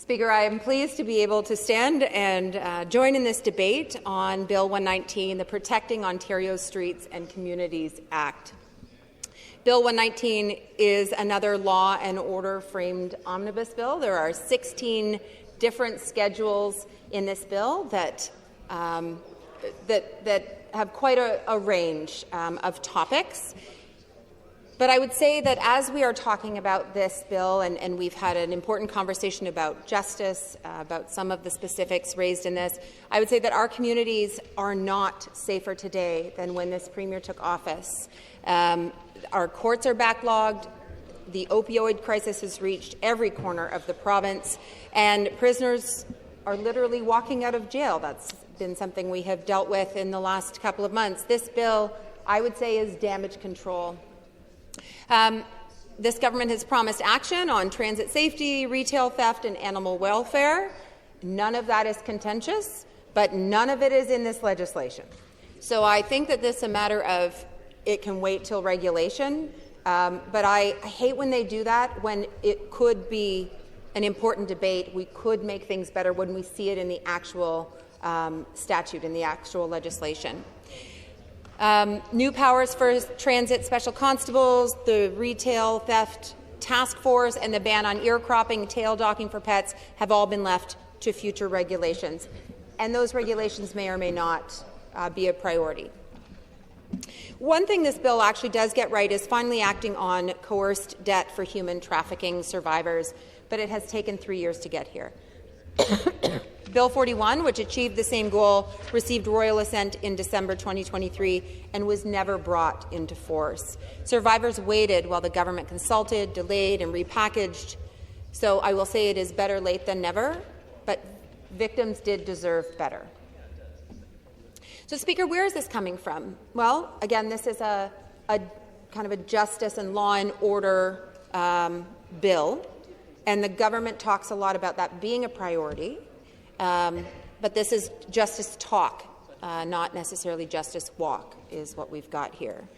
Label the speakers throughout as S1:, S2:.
S1: Speaker, I am pleased to be able to stand and join in this debate on Bill 119, the Protecting Ontario Streets and Communities Act. Bill 119 is another law and order framed omnibus bill. There are 16 different schedules in this bill that have quite a range of topics. But I would say that as we are talking about this bill, and we've had an important conversation about justice, about some of the specifics raised in this, I would say that our communities are not safer today than when this Premier took office. Our courts are backlogged. The opioid crisis has reached every corner of the province, and prisoners are literally walking out of jail. That's been something we have dealt with in the last couple of months. This bill, I would say, is damage control. This government has promised action on transit safety, retail theft, and animal welfare. None of that is contentious, but none of it is in this legislation. So I think that this is a matter of it can wait till regulation, but I hate when they do that, when it could be an important debate. We could make things better when we see it in the actual statute, in the actual legislation. New powers for transit special constables, the retail theft task force, and the ban on ear cropping, tail docking for pets have all been left to future regulations. And those regulations may or may not be a priority. One thing this bill actually does get right is finally acting on coerced debt for human trafficking survivors, but it has taken 3 years to get here. Bill 41, which achieved the same goal, received royal assent in December 2023 and was never brought into force. Survivors waited while the government consulted, delayed, and repackaged. So I will say it is better late than never, but victims did deserve better. So, Speaker, where is this coming from? Well, again, this is a kind of a justice and law and order bill, and the government talks a lot about that being a priority. But this is justice talk, not necessarily justice walk, is what we've got here.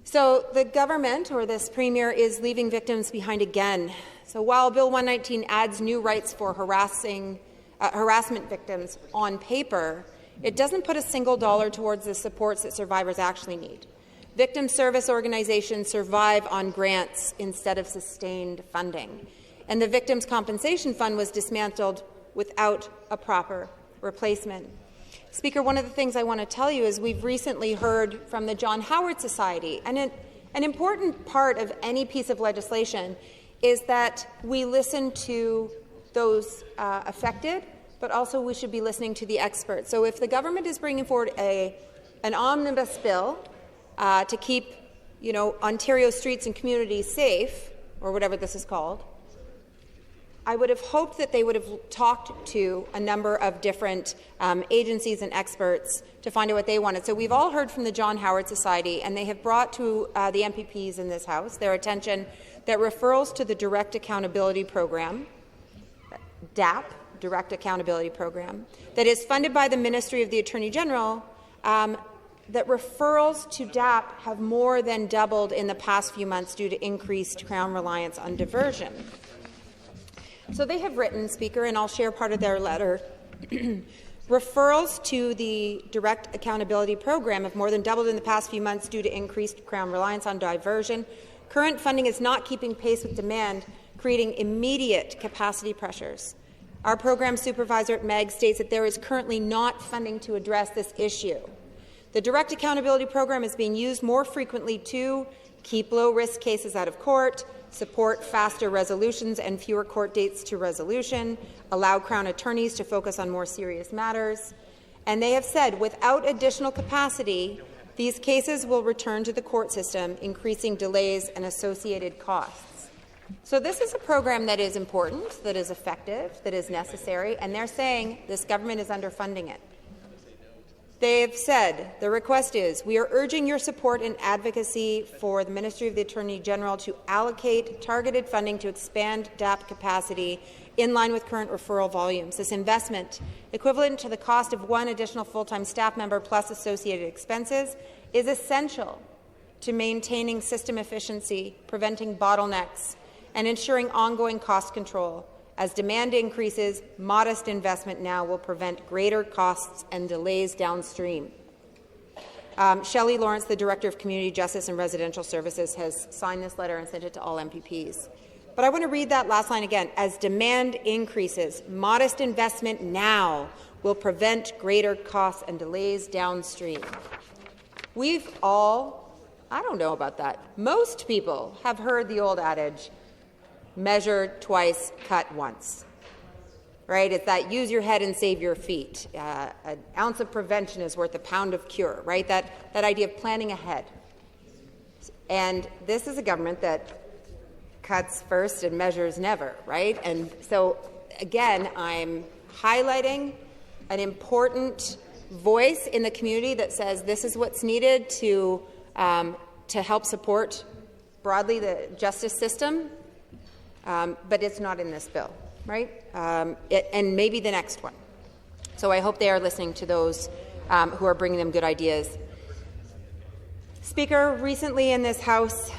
S1: So the government, or this Premier, is leaving victims behind again. So while Bill 119 adds new rights for harassment victims on paper, it doesn't put a single dollar towards the supports that survivors actually need. Victim service organizations survive on grants instead of sustained funding. And the Victims' Compensation Fund was dismantled without a proper replacement. Speaker, one of the things I want to tell you is we've recently heard from the John Howard Society, and an important part of any piece of legislation is that we listen to those affected, but also we should be listening to the experts. So if the government is bringing forward an omnibus bill to keep, Ontario streets and communities safe, or whatever this is called, I would have hoped that they would have talked to a number of different agencies and experts to find out what they wanted. So we've all heard from the John Howard Society, and they have brought to the MPPs in this House their attention that referrals to the Direct Accountability Program, DAP, Direct Accountability Program, that is funded by the Ministry of the Attorney General, that referrals to DAP have more than doubled in the past few months due to increased Crown reliance on diversion. So they have written, Speaker, and I'll share part of their letter, referrals to the Direct Accountability Program have more than doubled in the past few months due to increased Crown reliance on diversion. Current funding is not keeping pace with demand, creating immediate capacity pressures. Our program supervisor at MEG states that there is currently not funding to address this issue. The Direct Accountability Program is being used more frequently to keep low-risk cases out of court, support faster resolutions and fewer court dates to resolution, allow Crown attorneys to focus on more serious matters. And they have said without additional capacity, these cases will return to the court system, increasing delays and associated costs. So this is a program that is important, that is effective, that is necessary, and they're saying this government is underfunding it. They've said, the request is, we are urging your support and advocacy for the Ministry of the Attorney General to allocate targeted funding to expand DAP capacity in line with current referral volumes. This investment, equivalent to the cost of one additional full-time staff member plus associated expenses, is essential to maintaining system efficiency, preventing bottlenecks, and ensuring ongoing cost control As demand increases, modest investment now will prevent greater costs and delays downstream. Shelley Lawrence, the Director of Community Justice and Residential Services, has signed this letter and sent it to all MPPs. But I want to read that last line again. As demand increases, modest investment now will prevent greater costs and delays downstream. We've all, I don't know about that, most people have heard the old adage, measure twice, cut once. Right? It's that use your head and save your feet. An ounce of prevention is worth a pound of cure, right? That idea of planning ahead. And this is a government that cuts first and measures never, right? And so, again, I'm highlighting an important voice in the community that says this is what's needed to help support broadly the justice system, but it's not in this bill. Right? And maybe the next one. So I hope they are listening to those who are bringing them good ideas. Speaker, recently in this House,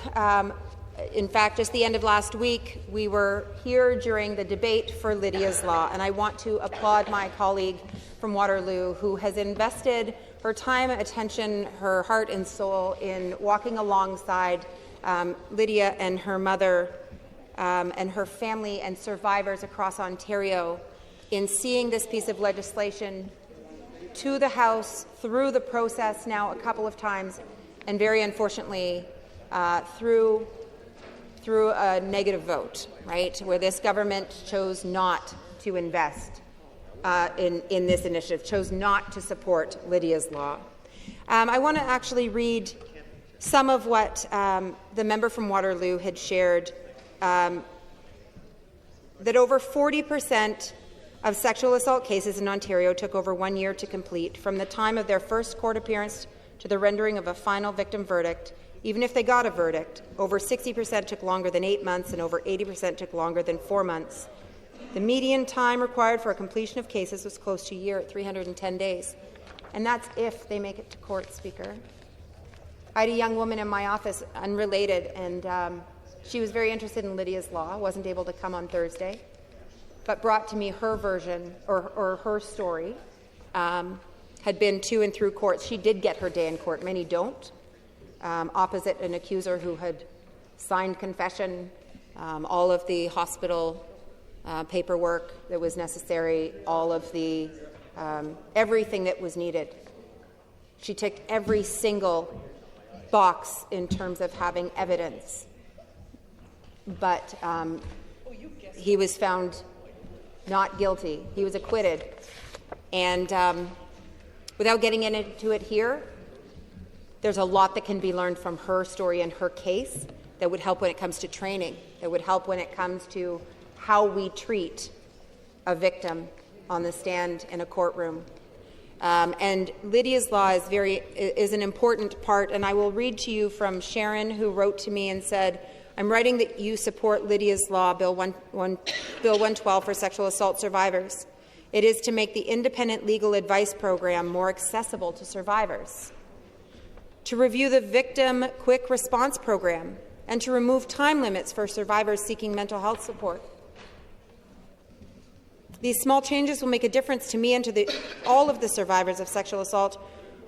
S1: in fact, just the end of last week, we were here during the debate for Lydia's Law, and I want to applaud my colleague from Waterloo who has invested her time, attention, her heart and soul in walking alongside Lydia and her mother and her family and survivors across Ontario in seeing this piece of legislation to the House through the process now a couple of times, and very unfortunately through a negative vote, right, where this government chose not to invest in this initiative, chose not to support Lydia's Law. I want to actually read some of what the member from Waterloo had shared. That over 40% of sexual assault cases in Ontario took over 1 year to complete, from the time of their first court appearance to the rendering of a final victim verdict. Even if they got a verdict, over 60% took longer than 8 months and over 80% took longer than 4 months. The median time required for a completion of cases was close to a year at 310 days. And that's if they make it to court, Speaker. I had a young woman in my office, unrelated, and she was very interested in Lydia's Law, wasn't able to come on Thursday, but brought to me her version or her story, had been to and through courts. She did get her day in court. Many don't. Opposite an accuser who had signed confession, all of the hospital paperwork that was necessary, all of the everything that was needed. She ticked every single box in terms of having evidence. But he was found not guilty. He was acquitted. And without getting into it here, there's a lot that can be learned from her story and her case that would help when it comes to training, that would help when it comes to how we treat a victim on the stand in a courtroom. And Lydia's Law is an important part, and I will read to you from Sharon, who wrote to me and said, I'm writing that you support Lydia's Law, Bill 112 for sexual assault survivors. It is to make the independent legal advice program more accessible to survivors, to review the victim quick response program, and to remove time limits for survivors seeking mental health support. These small changes will make a difference to me and to all of the survivors of sexual assault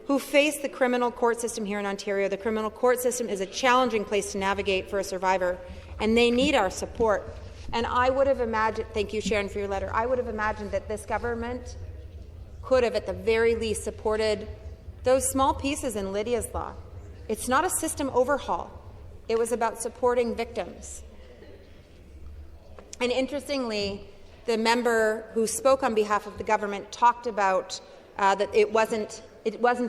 S1: who face the criminal court system here in Ontario. The criminal court system is a challenging place to navigate for a survivor, and they need our support. And I would have imagined, thank you, Sharon, for your letter, I would have imagined that this government could have, at the very least, supported those small pieces in Lydia's Law. It's not a system overhaul. It was about supporting victims. And interestingly, the member who spoke on behalf of the government talked about that it wasn't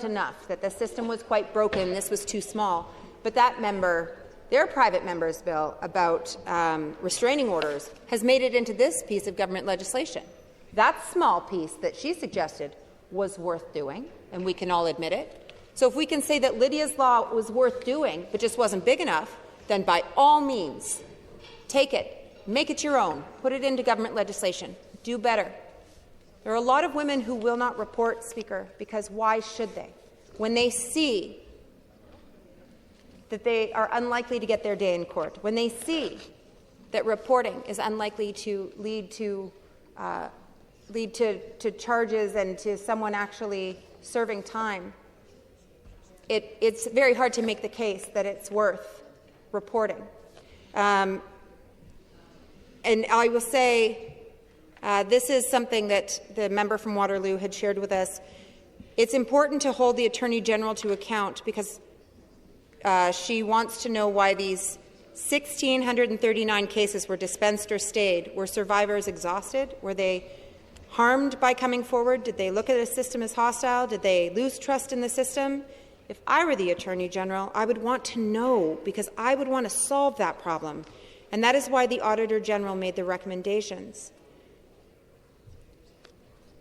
S1: enough, that the system was quite broken, this was too small. But that member, their private member's bill about restraining orders has made it into this piece of government legislation. That small piece that she suggested was worth doing, and we can all admit it. So if we can say that Lydia's Law was worth doing but just wasn't big enough, then by all means, take it, make it your own, put it into government legislation, do better. There are a lot of women who will not report, Speaker, because why should they? When they see that they are unlikely to get their day in court, when they see that reporting is unlikely to lead to charges and to someone actually serving time, it's very hard to make the case that it's worth reporting. And I will say, this is something that the member from Waterloo had shared with us. It's important to hold the Attorney General to account because she wants to know why these 1,639 cases were dispensed or stayed. Were survivors exhausted? Were they harmed by coming forward? Did they look at a system as hostile? Did they lose trust in the system? If I were the Attorney General, I would want to know because I would want to solve that problem. And that is why the Auditor General made the recommendations.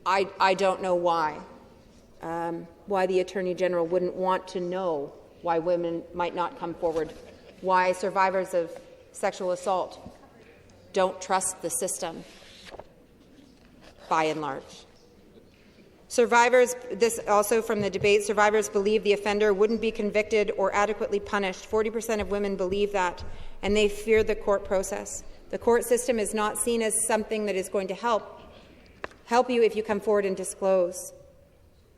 S1: I don't know why the Attorney General wouldn't want to know why women might not come forward, why survivors of sexual assault don't trust the system, by and large. Survivors, this also from the debate, survivors believe the offender wouldn't be convicted or adequately punished. 40% of women believe that, and they fear the court process. The court system is not seen as something that is going to help you if you come forward and disclose.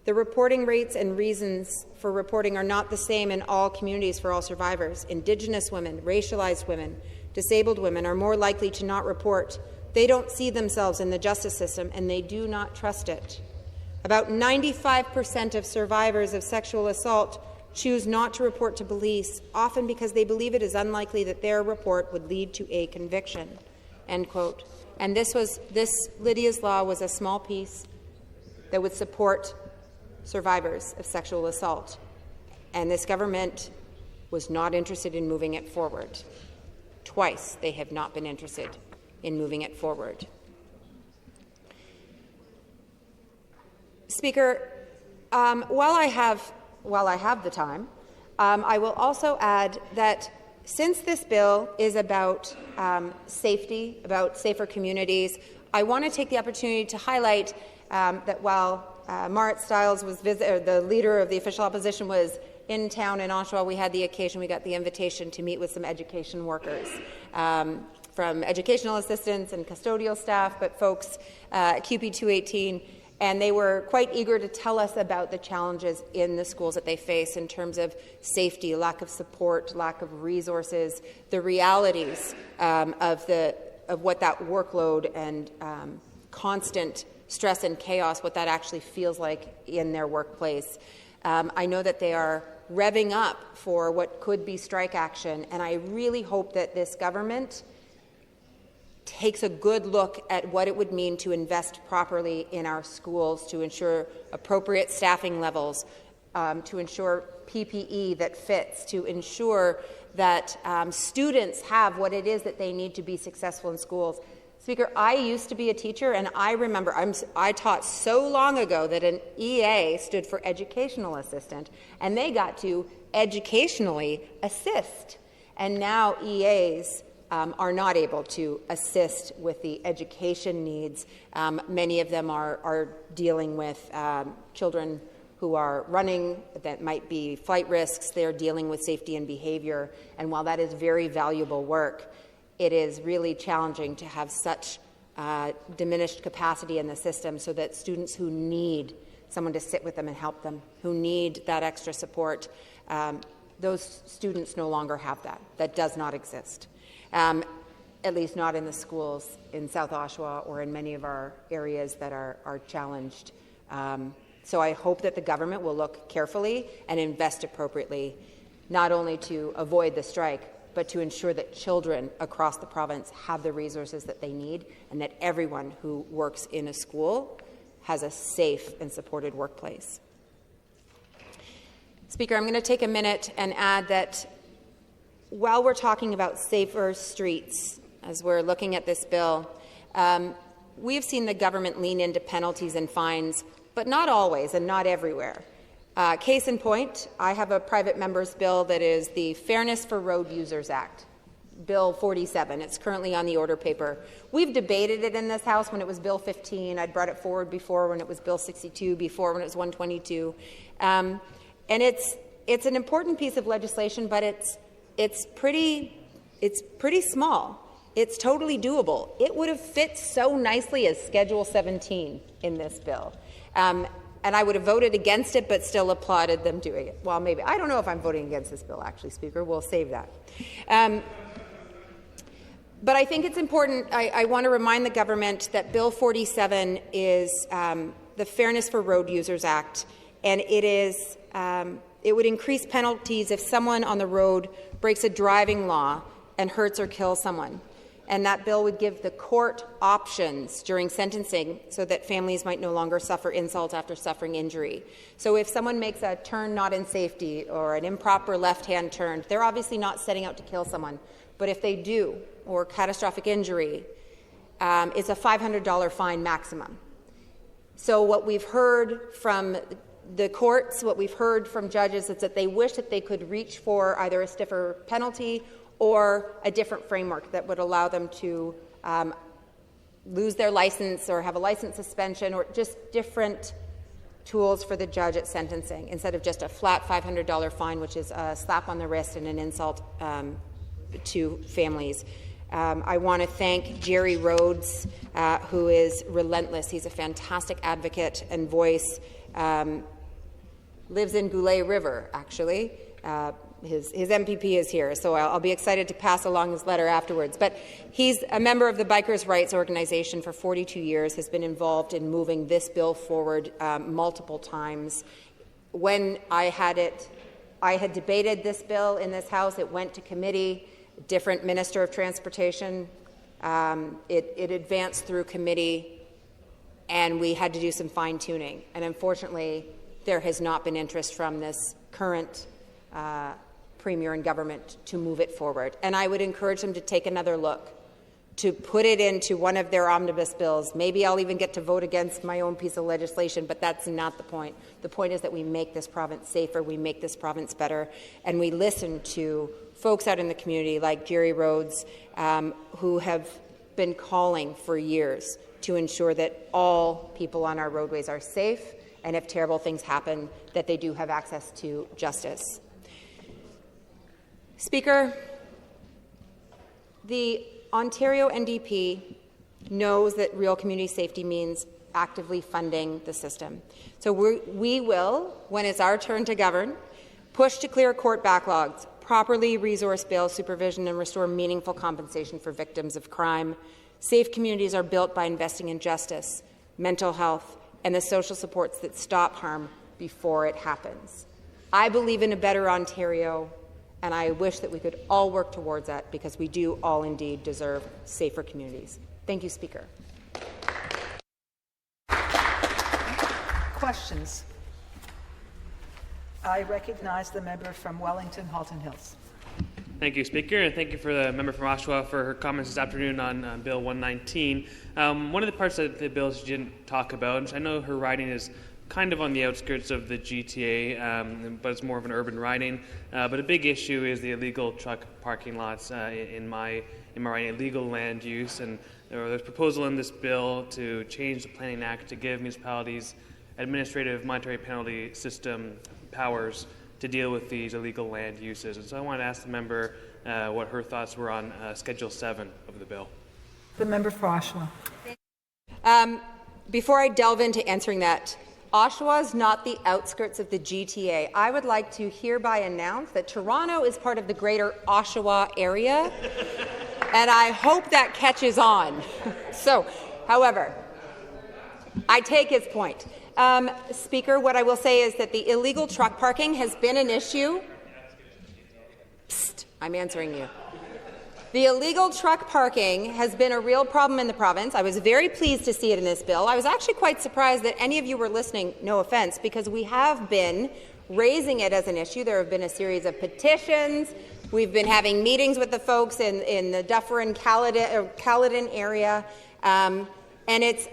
S1: The reporting rates and reasons for reporting are not the same in all communities for all survivors. Indigenous women, racialized women, disabled women are more likely to not report. They don't see themselves in the justice system, and they do not trust it. About 95% of survivors of sexual assault choose not to report to police, often because they believe it is unlikely that their report would lead to a conviction." End quote. And Lydia's law was a small piece that would support survivors of sexual assault, and this government was not interested in moving it forward. Twice they have not been interested in moving it forward. Speaker, while I have the time, I will also add that since this bill is about safety, about safer communities, I want to take the opportunity to highlight that while Marit Stiles was the leader of the official opposition was in town in Oshawa, we had the occasion, we got the invitation to meet with some education workers, from educational assistants and custodial staff, but folks at CUPE 218, and they were quite eager to tell us about the challenges in the schools that they face in terms of safety, lack of support, lack of resources, the realities of what that workload and constant stress and chaos, what that actually feels like in their workplace. I know that they are revving up for what could be strike action, and I really hope that this government takes a good look at what it would mean to invest properly in our schools, to ensure appropriate staffing levels, to ensure PPE that fits, to ensure that students have what it is that they need to be successful in schools. Speaker, I used to be a teacher, and I remember I taught so long ago that an EA stood for educational assistant, and they got to educationally assist. And now EAs are not able to assist with the education needs. Many of them are dealing with children who are running that might be flight risks. They're dealing with safety and behavior. And while that is very valuable work, it is really challenging to have such diminished capacity in the system so that students who need someone to sit with them and help them, who need that extra support, those students no longer have that. That does not exist. At least not in the schools in South Oshawa or in many of our areas that are challenged. So I hope that the government will look carefully and invest appropriately, not only to avoid the strike, but to ensure that children across the province have the resources that they need and that everyone who works in a school has a safe and supported workplace. Speaker, I'm going to take a minute and add that while we're talking about safer streets, as we're looking at this bill, we've seen the government lean into penalties and fines, but not always and not everywhere. Case in point, I have a private member's bill that is the Fairness for Road Users Act, Bill 47. It's currently on the order paper. We've debated it in this House when it was Bill 15. I'd brought it forward before when it was Bill 62, before when it was 122. And it's an important piece of legislation, but it's pretty small. It's totally doable. It would have fit so nicely as Schedule 17 in this bill. And I would have voted against it, but still applauded them doing it. Well, maybe. I don't know if I'm voting against this bill, actually, Speaker. We'll save that. But I think it's important. I want to remind the government that Bill 47 is the Fairness for Road Users Act, and it would increase penalties if someone on the road breaks a driving law and hurts or kills someone. And that bill would give the court options during sentencing so that families might no longer suffer insult after suffering injury. So if someone makes a turn not in safety or an improper left-hand turn, they're obviously not setting out to kill someone. But if they do, or catastrophic injury, it's a $500 fine maximum. So what we've heard from the courts, what we've heard from judges, is that they wish that they could reach for either a stiffer penalty or a different framework that would allow them to lose their license or have a license suspension, or just different tools for the judge at sentencing instead of just a flat $500 fine, which is a slap on the wrist and an insult to families. I want to thank Jerry Rhodes, who is relentless. He's a fantastic advocate and voice. Lives in Goulet River, actually. His MPP is here, so I'll be excited to pass along his letter afterwards. But he's a member of the Bikers' Rights Organization for 42 years, has been involved in moving this bill forward multiple times. When I had debated this bill in this House. It went to committee, different Minister of Transportation. It advanced through committee, and we had to do some fine-tuning. And unfortunately, there has not been interest from this current Premier and government to move it forward. And I would encourage them to take another look, to put it into one of their omnibus bills. Maybe I'll even get to vote against my own piece of legislation, but that's not the point. The point is that we make this province safer, we make this province better, and we listen to folks out in the community like Jerry Rhodes, who have been calling for years to ensure that all people on our roadways are safe, and if terrible things happen, that they do have access to justice. Speaker, the Ontario NDP knows that real community safety means actively funding the system. So we will, when it's our turn to govern, push to clear court backlogs, properly resource bail supervision, and restore meaningful compensation for victims of crime. Safe communities are built by investing in justice, mental health, and the social supports that stop harm before it happens. I believe in a better Ontario, and I wish that we could all work towards that, because we do all indeed deserve safer communities. Thank you, Speaker.
S2: Questions? I recognize the member from Wellington, Halton Hills.
S3: Thank you, Speaker, and thank you for the member from Oshawa for her comments this afternoon on Bill 119. One of the parts of the bill she didn't talk about, and I know her riding is kind of on the outskirts of the GTA, but it's more of an urban riding. But a big issue is the illegal truck parking lots in my riding, illegal land use. And there's a proposal in this bill to change the Planning Act to give municipalities administrative monetary penalty system powers to deal with these illegal land uses. And so I want to ask the member what her thoughts were on Schedule 7 of the bill.
S2: The member for Oshawa.
S1: Before I delve into answering that, Oshawa is not the outskirts of the GTA. I would like to hereby announce that Toronto is part of the greater Oshawa area, and I hope that catches on. So, however, I take his point. Speaker, what I will say is that the illegal truck parking has been an issue. Psst, I'm answering you. The illegal truck parking has been a real problem in the province. I was very pleased to see it in this bill. I was actually quite surprised that any of you were listening, no offense, because we have been raising it as an issue. There have been a series of petitions. We've been having meetings with the folks in the Dufferin, Caledon area, and it's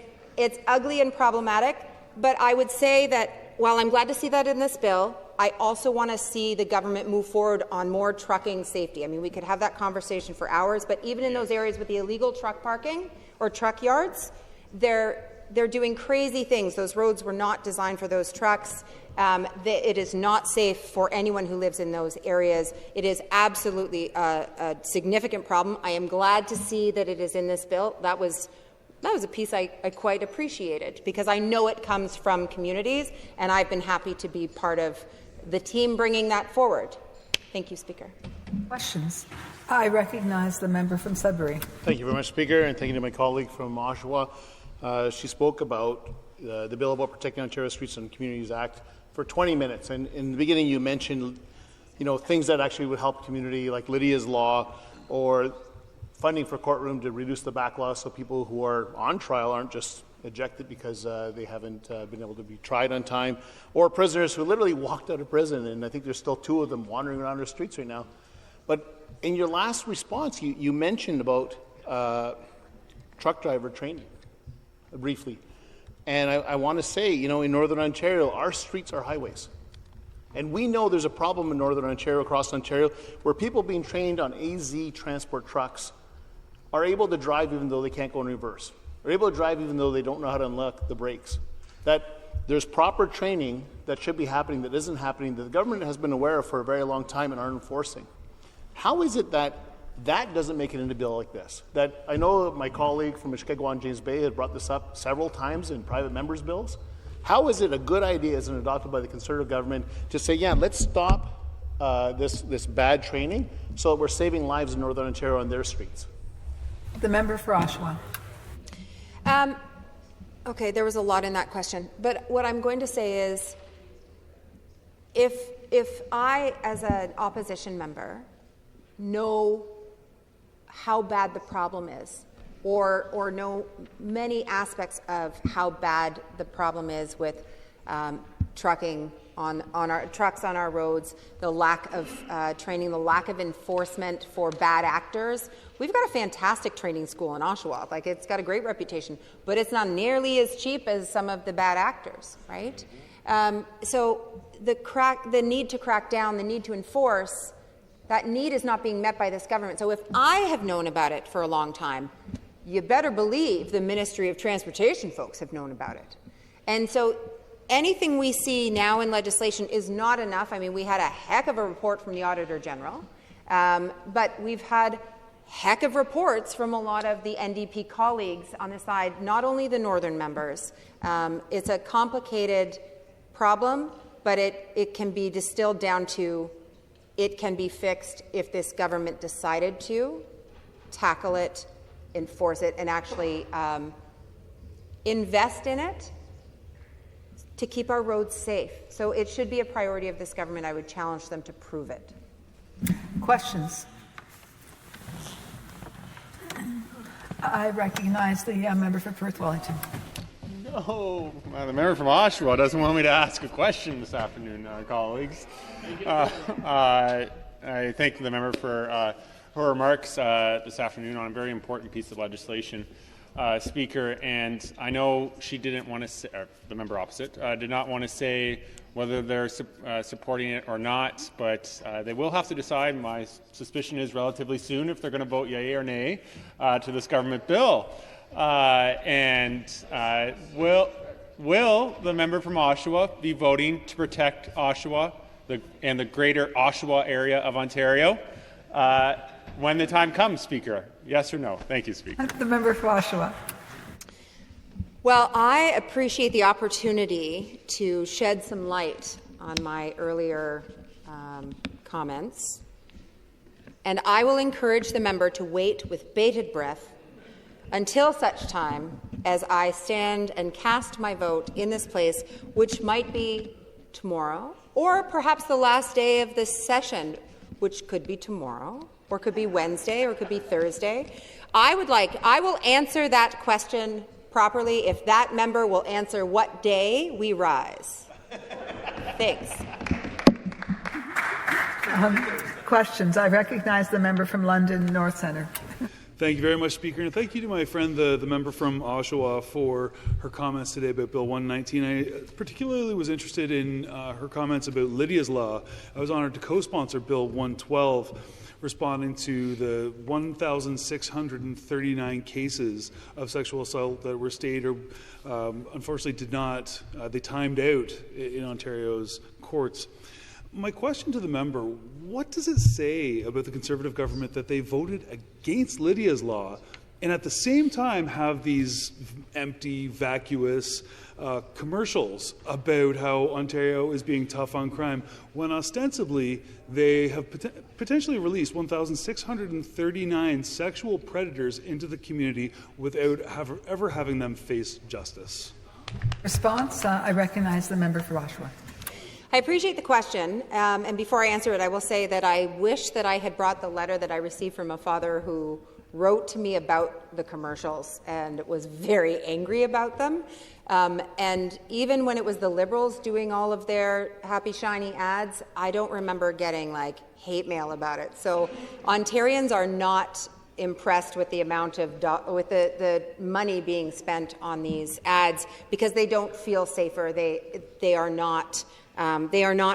S1: ugly and problematic. But I would say that while I'm glad to see that in this bill, I also want to see the government move forward on more trucking safety. I mean, we could have that conversation for hours, but even in those areas with the illegal truck parking or truck yards, there they're doing crazy things. Those roads were not designed for those trucks. It is not safe for anyone who lives in those areas. It is absolutely a significant problem. I am glad to see that it is in this bill. That was a piece I quite appreciated, because I know it comes from communities, and I've been happy to be part of the team bringing that forward. Thank you, Speaker.
S2: Questions? I recognize the member from Sudbury.
S4: Thank you very much, Speaker, and thank you to my colleague from Oshawa. She spoke about the bill about protecting Ontario Streets and Communities Act for 20 minutes. And in the beginning, you mentioned, things that actually would help community, like Lydia's law, or funding for courtroom to reduce the backlog so people who are on trial aren't just ejected because they haven't been able to be tried on time, or prisoners who literally walked out of prison, and I think there's still 2 of them wandering around our streets right now. But in your last response, you mentioned about truck driver training briefly. And I want to say, in Northern Ontario, our streets are highways. And we know there's a problem in Northern Ontario, across Ontario, where people being trained on AZ transport trucks are able to drive even though they can't go in reverse. They're able to drive even though they don't know how to unlock the brakes. That there's proper training that should be happening that isn't happening, that the government has been aware of for a very long time and aren't enforcing. How is it that doesn't make it into a bill like this? That I know my colleague from Mushkegowon, James Bay, has brought this up several times in private members' bills. How is it a good idea, as an adopted by the Conservative government, to say, let's stop this bad training so that we're saving lives in Northern Ontario on their streets?
S2: The member for Oshawa.
S1: Okay, there was a lot in that question. But what I'm going to say is, if I, as an opposition member, know how bad the problem is, or know many aspects of how bad the problem is with trucking on our trucks on our roads, the lack of training, the lack of enforcement for bad actors. We've got a fantastic training school in Oshawa. Like, it's got a great reputation, but it's not nearly as cheap as some of the bad actors, right? So the need to crack down, the need to enforce, that need is not being met by this government. So if I have known about it for a long time, you better believe the Ministry of Transportation folks have known about it. And so anything we see now in legislation is not enough. I mean, we had a heck of a report from the Auditor General, but we've had heck of reports from a lot of the NDP colleagues on the side, not only the northern members. It's a complicated problem, but it can be distilled down to it can be fixed if this government decided to tackle it, enforce it, and actually invest in it to keep our roads safe. So it should be a priority of this government. I would challenge them to prove it.
S2: Questions? I recognize the member for Perth Wellington.
S5: No, the member from Oshawa doesn't want me to ask a question this afternoon, colleagues. I thank the member for her remarks this afternoon on a very important piece of legislation, Speaker. And I know she didn't want to say, the member opposite, did not want to say whether they're supporting it or not, but they will have to decide. My suspicion is relatively soon if they're going to vote yea or nay to this government bill. Will the member from Oshawa be voting to protect Oshawa and the greater Oshawa area of Ontario when the time comes, Speaker? Yes or no? Thank you, Speaker.
S2: The member for Oshawa.
S1: Well, I appreciate the opportunity to shed some light on my earlier comments, and I will encourage the member to wait with bated breath until such time as I stand and cast my vote in this place, which might be tomorrow, or perhaps the last day of this session, which could be tomorrow, or could be Wednesday, or could be Thursday. I will answer that question properly if that member will answer what day we rise. Thanks.
S2: Questions? I recognize the member from London North Centre.
S6: Thank you very much, Speaker, and thank you to my friend, the member from Oshawa, for her comments today about Bill 119. I particularly was interested in her comments about Lydia's Law. I was honored to co-sponsor Bill 112, responding to the 1,639 cases of sexual assault that were stayed or unfortunately did not, they timed out in Ontario's courts. My question to the member, what does it say about the Conservative government that they voted against Lydia's Law and at the same time have these empty, vacuous commercials about how Ontario is being tough on crime when ostensibly they have potentially released 1,639 sexual predators into the community without ever having them face justice?
S2: Response, I recognize the member for Oshawa.
S1: I appreciate the question, and before I answer it, I will say that I wish that I had brought the letter that I received from a father who wrote to me about the commercials and was very angry about them. And even when it was the Liberals doing all of their happy, shiny ads, I don't remember getting like hate mail about it. So Ontarians are not impressed with the amount of with the money being spent on these ads because they don't feel safer. They are not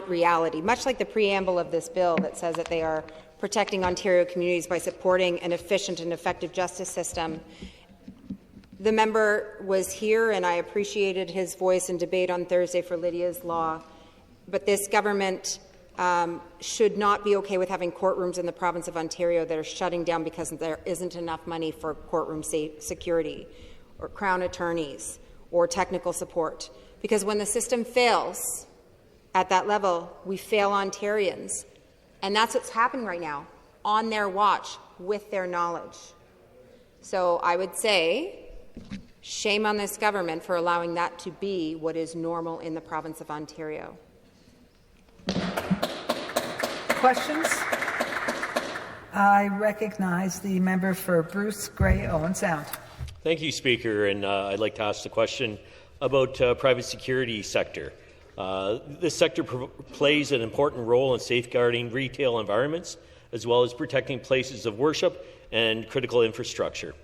S1: reality. Much like the preamble of this bill that says that they are protecting Ontario communities by supporting an efficient and effective justice system. The member was here, and I appreciated his voice in debate on Thursday for Lydia's Law. But this government should not be okay with having courtrooms in the province of Ontario that are shutting down because there isn't enough money for courtroom security or Crown attorneys or technical support. Because when the system fails at that level, we fail Ontarians. And that's what's happening right now, on their watch, with their knowledge. So I would say, shame on this government for allowing that to be what is normal in the province of Ontario.
S2: Questions? I recognize the member for Bruce Grey Owen Sound.
S7: Thank you, Speaker, and I'd like to ask the question about private security sector. This sector plays an important role in safeguarding retail environments as well as protecting places of worship and critical infrastructure.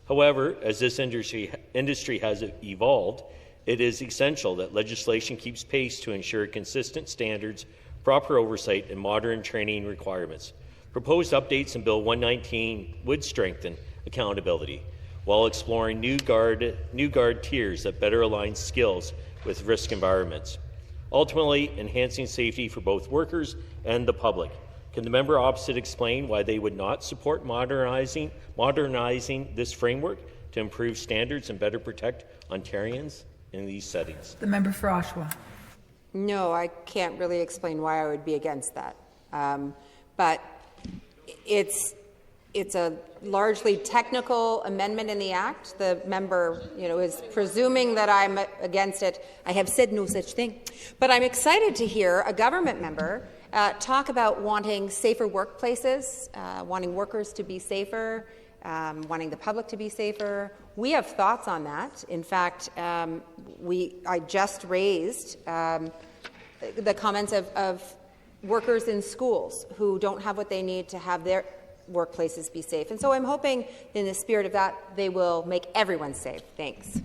S7: However, as this industry has evolved, it is essential that legislation keeps pace to ensure consistent standards, proper oversight, and modern training requirements. Proposed updates in Bill 119 would strengthen accountability while exploring new guard tiers that better align skills with risk environments, ultimately enhancing safety for both workers and the public. Can the member opposite explain why they would not support modernizing this framework to improve standards and better protect Ontarians in these settings?
S2: The member for Oshawa.
S1: No, I can't really explain why I would be against that. But it's a largely technical amendment in the Act. The member, is presuming that I'm against it. I have said no such thing. But I'm excited to hear a government member talk about wanting safer workplaces, wanting workers to be safer, wanting the public to be safer. We have thoughts on that. In fact, I just raised the comments of workers in schools who don't have what they need to have their workplaces be safe. And so I'm hoping in the spirit of that, they will make everyone safe. Thanks.